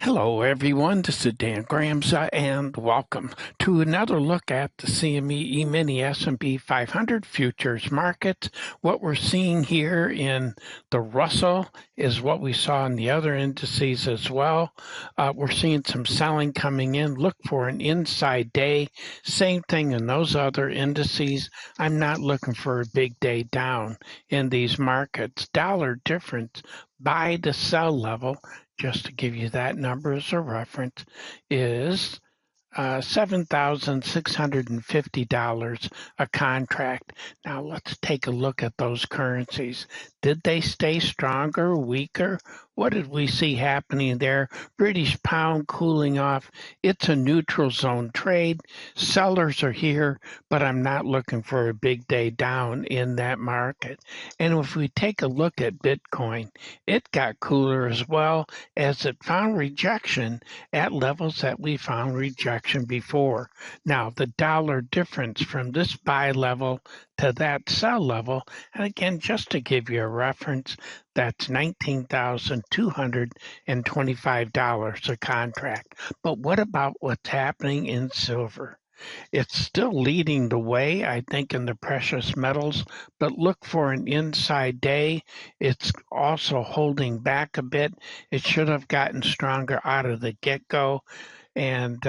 Hello, everyone. This is Dan Gramza, and welcome to another look at the CME E-mini S&P 500 futures market. What we're seeing here in the Russell is what we saw in the other indices as well. We're seeing some selling coming in. Look for an inside day. Same thing in those other indices. I'm not looking for a big day down in these markets. Dollar difference buy to sell level, just to give you that number as a reference, is $7,650 a contract. Now let's take a look at those currencies. Did they stay stronger, weaker? What did we see happening there? British pound cooling off. It's a neutral zone trade. Sellers are here, but I'm not looking for a big day down in that market. And if we take a look at Bitcoin, it got cooler as well as it found rejection at levels that we found rejection before. Now, the dollar difference from this buy level to that sell level, and again, just to give you a reference, that's $19,225 a contract. But what about what's happening in silver? It's still leading the way, I think, in the precious metals, but look for an inside day. It's also holding back a bit. It should have gotten stronger out of the get-go, and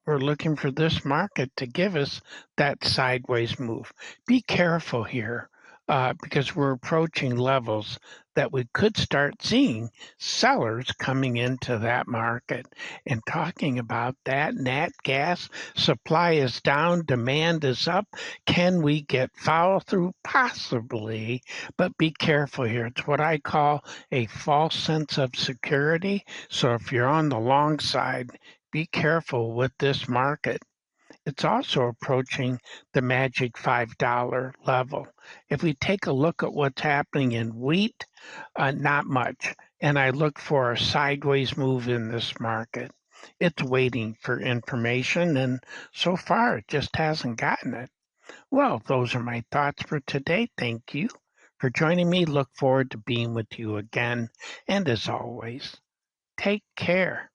we're looking for this market to give us that sideways move. Be careful here because we're approaching levels that we could start seeing sellers coming into that market. And talking about that, nat gas supply is down, demand is up. Can we get follow through? Possibly, but be careful here. It's what I call a false sense of security. So if you're on the long side, be careful with this market. It's also approaching the magic $5 level. If we take a look at what's happening in wheat, not much. And I look for a sideways move in this market. It's waiting for information, and so far it just hasn't gotten it. Well, those are my thoughts for today. Thank you for joining me. Look forward to being with you again. And as always, take care.